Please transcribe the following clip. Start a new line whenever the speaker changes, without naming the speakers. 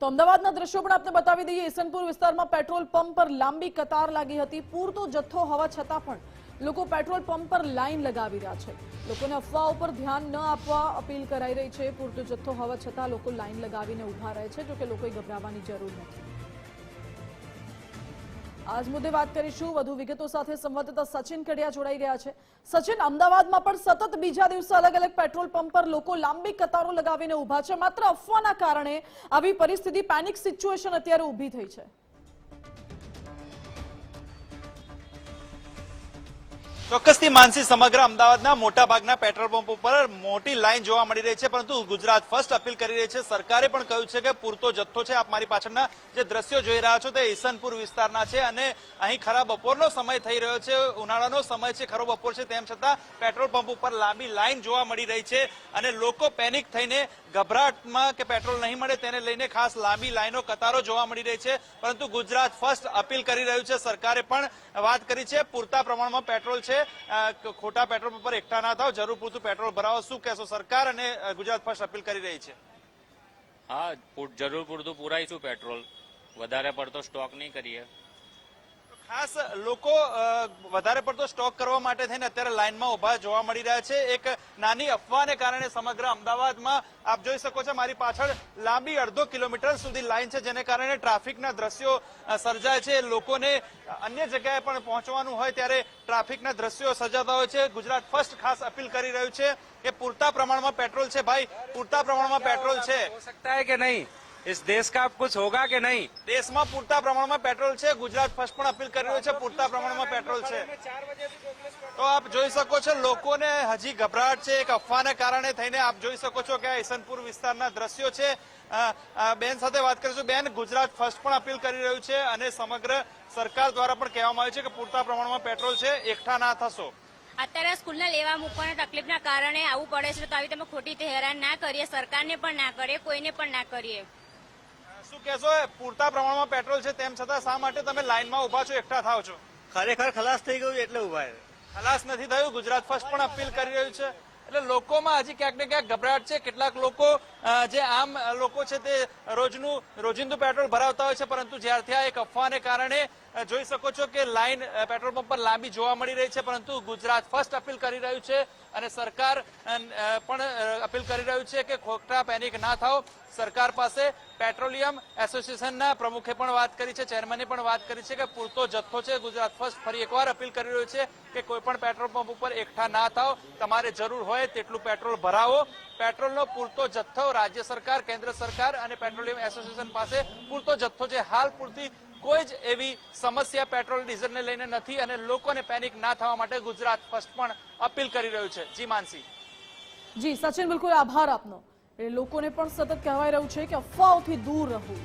તો અમદાવાદના દ્રશ્યો પણ આપને બતાવી દઈએ। ઈસનપુર વિસ્તારમાં પેટ્રોલ પંપ પર લાંબી કતાર લાગી હતી। પૂરતો જથ્થો હોવા છતાં પણ લોકો પેટ્રોલ પંપ પર લાઈન લગાવી રહ્યા છે। લોકોને અફવાઓ પર ધ્યાન ન આપવા અપીલ કરાઈ રહી છે। પૂરતો જથ્થો હોવા છતાં લોકો લાઈન લગાવીને ઊભા રહે છે, જો કે લોકોએ ગભરાવાની જરૂર નથી। આજ મુદ્દે વાત કરીશું વધુ વિગતો સાથે સંવાદદાતા સચિન કડિયા જોડાઈ ગયા છે। સચિન, અમદાવાદમાં પણ સતત બીજા દિવસે અલગ અલગ પેટ્રોલ પંપ પર લોકો લાંબી કતારો લગાવીને ઊભા છે। માત્ર અફવાના કારણે આવી પરિસ્થિતિ, પેનિક સિચ્યુએશન અત્યારે ઊભી થઈ છે।
ચોક્કસથી માનસી, સમગ્ર અમદાવાદના મોટાભાગના પેટ્રોલ પંપ ઉપર મોટી લાઈન જોવા મળી રહી છે, પરંતુ ગુજરાત ફર્સ્ટ અપીલ કરી રહી છે। સરકારે પણ કહ્યું છે કે પૂરતો જથ્થો છે। આપ મારી પાછળના જે દ્રશ્યો જોઈ રહ્યા છો તે ઈસનપુર વિસ્તારના છે અને અહીં ખરા બપોરનો સમય થઈ રહ્યો છે, ઉનાળાનો સમય છે, ખરો બપોર છે, તેમ છતાં પેટ્રોલ પંપ ઉપર લાંબી લાઈન જોવા મળી રહી છે અને લોકો પેનિક થઈને ગભરાટમાં કે પેટ્રોલ નહીં મળે તેને લઈને ખાસ લાંબી લાઈનો, કતારો જોવા મળી રહી છે। પરંતુ ગુજરાત ફર્સ્ટ અપીલ કરી રહ્યું છે। સરકારે પણ વાત કરી છે પૂરતા પ્રમાણમાં પેટ્રોલ છે, ખોટા પેટ્રોલ પંપ પર એકઠા ના થાવ, જરૂર પૂરતું પેટ્રોલ ભરાવો। શું કહેશો? સરકાર અને ગુજરાત ફર્સ્ટ અપીલ કરી રહી છે।
હા, જરૂર પૂરતું પુરાઈશું પેટ્રોલ, વધારે પડતો સ્ટોક નહીં કરીએ।
ખાસ લોકો વધારે પડતો સ્ટોક કરવા માટે થઈને અત્યારે લાઈનમાં ઉભા જોવા મળી રહ્યા છે। એક નાની અફવાને કારણે સમગ્ર અમદાવાદમાં આપ જોઈ શકો છો મારી પાછળ લાંબી અડધો કિલોમીટર સુધી લાઈન છે, જેને કારણે ટ્રાફિકના દ્રશ્યો સર્જાય છે। લોકોને અન્ય જગ્યાએ પણ પહોંચવાનું હોય ત્યારે ટ્રાફિકના દ્રશ્યો સર્જાતા હોય છે। ગુજરાત ફર્સ્ટ ખાસ અપીલ કરી રહ્યું છે કે પૂરતા પ્રમાણમાં પેટ્રોલ છે। ભાઈ, પૂરતા પ્રમાણમાં પેટ્રોલ છે?
हो सकता है कि नहीं, इस देश का अब कुछ होगा कि नहीं?
દેશમાં પૂરતા પ્રમાણમાં પેટ્રોલ છે। ગુજરાત ફર્સ્ટ પણ અપીલ કરી રહ્યું છે પૂરતા પ્રમાણમાં પેટ્રોલ છે। તો આપ જોઈ શકો છો લોકોને હજી ગભરાટ છે એક અફવાને કારણે થઈને। આપ જોઈ શકો છો કે આ ઈસનપુર વિસ્તારના દ્રશ્યો છે। બેન સાથે વાત કરીશું। બેન, ગુજરાત ફર્સ્ટ પણ અપીલ કરી રહ્યું છે અને સમગ્ર સરકાર દ્વારા પણ કહેવામાં આવ્યું છે કે પૂરતા પ્રમાણમાં પેટ્રોલ છે, એકઠા ના થશો।
અત્યારે સ્કૂલના લેવા મૂકવાના તકલીફના કારણે આવું પડે છે, તો આવી તમે ખોટી રીતે હેરાન ના કરીએ, સરકારને પણ ના કરીએ, કોઈને પણ ના કરીએ।
શું કહેશો? પૂરતા પ્રમાણમાં પેટ્રોલ છે તેમ છતાં શા માટે તમે લાઈનમાં ઉભા છો, એકઠા થાવ છો?
ખરેખર ખલાસ થઈ ગયું એટલે ઉભા છે।
ખલાસ નથી થયું। ગુજરાત ફર્સ્ટ પણ અપીલ કરી રહ્યું છે એટલે લોકોમાં હજી ક્યાંક ને ક્યાંક ગભરાટ છે। કેટલાક લોકો જે આમ લોકો છે તે રોજિંદુ પેટ્રોલ ભરાવતા હોય છે, પરંતુ જ્યારથી આ એક અફવાને કારણે જોઈ શકો છો કે લાઈન પેટ્રોલ પંપ પર લાંબી જોવા મળી રહી છે, પરંતુ ગુજરાત ફર્સ્ટ અપીલ કરી રહ્યું છે અને સરકાર પણ અપીલ કરી રહ્યું છે કે ખોટા પેનિક ના થાઓ। સરકાર પાસે પેટ્રોલિયમ એસોસિએશનના પ્રમુખે પણ વાત કરી છે, ચેરમેને પણ વાત કરી છે કે પૂરતો જથ્થો છે। ગુજરાત ફર્સ્ટ ફરી એકવાર અપીલ કરી રહ્યું છે કે કોઈ પણ પેટ્રોલ પંપ ઉપર એકઠા ના થાઓ, તમારે જરૂર હોય તેટલું પેટ્રોલ ભરાવો। પેટ્રોલનો પૂરતો જથ્થો રાજ્ય સરકાર, કેન્દ્ર સરકાર અને પેટ્રોલિયમ એસોસિએશન પાસે પૂરતો જથ્થો છે। હાલ પૂરતી કોઈ જ એવી સમસ્યા પેટ્રોલ ડીઝલને લઈને નથી અને લોકોને પેનિક ના થવા માટે ગુજરાત ફર્સ્ટ પણ અપીલ કરી રહ્યું છે। જી માનસી।
જી સચિન, બિલકુલ આભાર આપનો। લોકોને પણ સતત કહેવાઈ રહ્યું છે કે અફવાઓથી દૂર રહો।